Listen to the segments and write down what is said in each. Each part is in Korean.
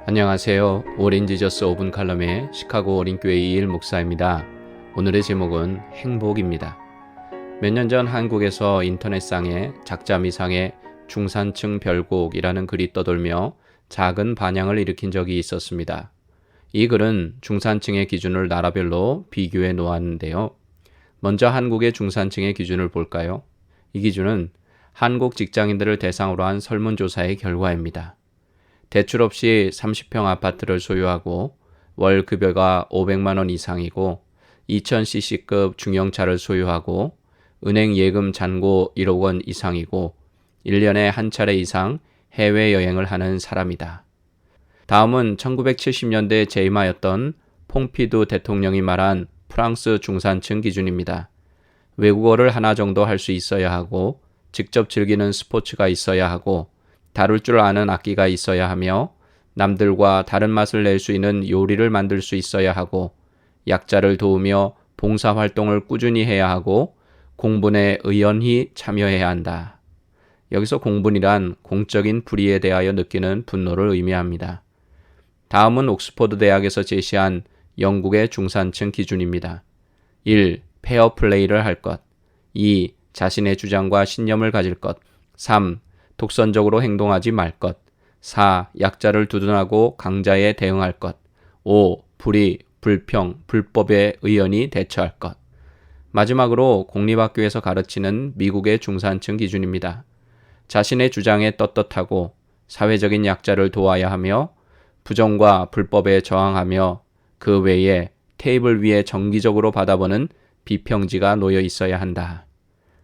안녕하세요. 오렌지저스 5분 칼럼의 시카고 어린교회 이일 목사입니다. 오늘의 제목은 행복입니다. 몇 년 전 한국에서 인터넷상에 작자미상의 중산층 별곡이라는 글이 떠돌며 작은 반향을 일으킨 적이 있었습니다. 이 글은 중산층의 기준을 나라별로 비교해 놓았는데요. 먼저 한국의 중산층의 기준을 볼까요? 이 기준은 한국 직장인들을 대상으로 한 설문조사의 결과입니다. 대출 없이 30평 아파트를 소유하고 월 급여가 500만 원 이상이고 2000cc급 중형차를 소유하고 은행 예금 잔고 1억 원 이상이고 1년에 한 차례 이상 해외여행을 하는 사람이다. 다음은 1970년대에 재임하였던 퐁피두 대통령이 말한 프랑스 중산층 기준입니다. 외국어를 하나 정도 할 수 있어야 하고 직접 즐기는 스포츠가 있어야 하고 다룰 줄 아는 악기가 있어야 하며 남들과 다른 맛을 낼 수 있는 요리를 만들 수 있어야 하고 약자를 도우며 봉사활동을 꾸준히 해야 하고 공분에 의연히 참여해야 한다. 여기서 공분이란 공적인 불의에 대하여 느끼는 분노를 의미합니다. 다음은 옥스퍼드 대학에서 제시한 영국의 중산층 기준입니다. 1. 페어플레이를 할 것. 2. 자신의 주장과 신념을 가질 것. 3. 독선적으로 행동하지 말 것. 4. 약자를 두둔하고 강자에 대응할 것. 5. 불의, 불평, 불법에 의연히 대처할 것. 마지막으로 공립학교에서 가르치는 미국의 중산층 기준입니다. 자신의 주장에 떳떳하고 사회적인 약자를 도와야 하며 부정과 불법에 저항하며 그 외에 테이블 위에 정기적으로 받아보는 비평지가 놓여 있어야 한다.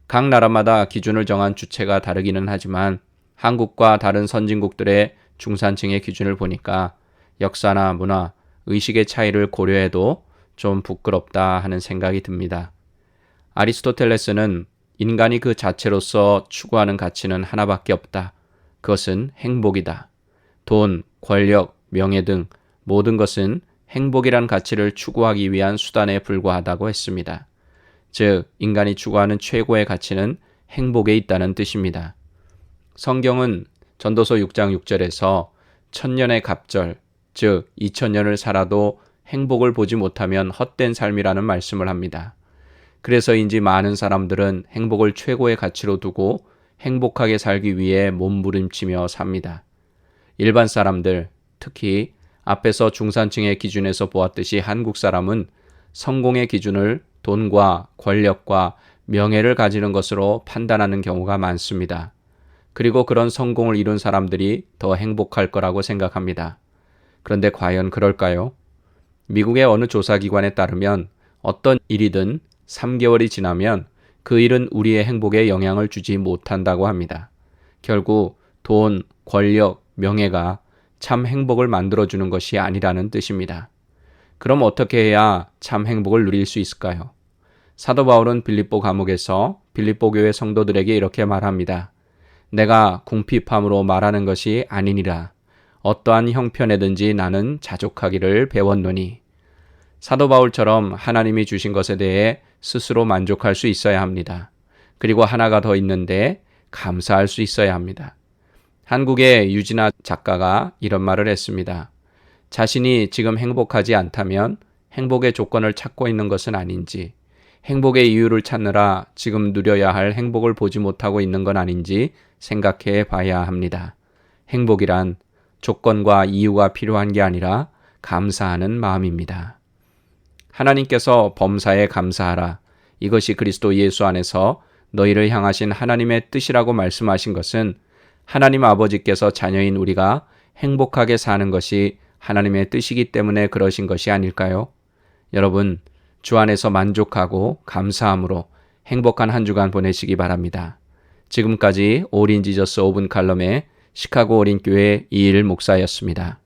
각 나라마다 기준을 정한 주체가 다르기는 하지만 한국과 다른 선진국들의 중산층의 기준을 보니까 역사나 문화, 의식의 차이를 고려해도 좀 부끄럽다 하는 생각이 듭니다. 아리스토텔레스는 인간이 그 자체로서 추구하는 가치는 하나밖에 없다. 그것은 행복이다. 돈, 권력, 명예 등 모든 것은 행복이란 가치를 추구하기 위한 수단에 불과하다고 했습니다. 즉, 인간이 추구하는 최고의 가치는 행복에 있다는 뜻입니다. 성경은 전도서 6장 6절에서 천년의 갑절, 즉 2000년을 살아도 행복을 보지 못하면 헛된 삶이라는 말씀을 합니다. 그래서인지 많은 사람들은 행복을 최고의 가치로 두고 행복하게 살기 위해 몸부림치며 삽니다. 일반 사람들, 특히 앞에서 중산층의 기준에서 보았듯이 한국 사람은 성공의 기준을 돈과 권력과 명예를 가지는 것으로 판단하는 경우가 많습니다. 그리고 그런 성공을 이룬 사람들이 더 행복할 거라고 생각합니다. 그런데 과연 그럴까요? 미국의 어느 조사기관에 따르면 어떤 일이든 3개월이 지나면 그 일은 우리의 행복에 영향을 주지 못한다고 합니다. 결국 돈, 권력, 명예가 참 행복을 만들어주는 것이 아니라는 뜻입니다. 그럼 어떻게 해야 참 행복을 누릴 수 있을까요? 사도 바울은 빌립보 감옥에서 빌립보 교회 성도들에게 이렇게 말합니다. 내가 궁핍함으로 말하는 것이 아니니라. 어떠한 형편에든지 나는 자족하기를 배웠노니. 사도 바울처럼 하나님이 주신 것에 대해 스스로 만족할 수 있어야 합니다. 그리고 하나가 더 있는데 감사할 수 있어야 합니다. 한국의 유진아 작가가 이런 말을 했습니다. 자신이 지금 행복하지 않다면 행복의 조건을 찾고 있는 것은 아닌지, 행복의 이유를 찾느라 지금 누려야 할 행복을 보지 못하고 있는 건 아닌지 생각해 봐야 합니다. 행복이란 조건과 이유가 필요한 게 아니라 감사하는 마음입니다. 하나님께서 범사에 감사하라. 이것이 그리스도 예수 안에서 너희를 향하신 하나님의 뜻이라고 말씀하신 것은 하나님 아버지께서 자녀인 우리가 행복하게 사는 것이 하나님의 뜻이기 때문에 그러신 것이 아닐까요? 여러분, 주 안에서 만족하고 감사함으로 행복한 한 주간 보내시기 바랍니다. 지금까지 오렌지저스 5분 칼럼의 시카고 어린교회 이일 목사였습니다.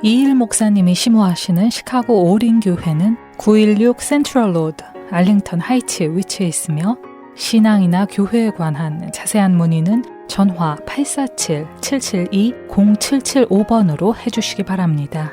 이일 목사님이 심호하시는 시카고 오린교회는 916 센트럴 로드 알링턴 하이츠에 위치해 있으며 신앙이나 교회에 관한 자세한 문의는 전화 847-772-0775번으로 해주시기 바랍니다.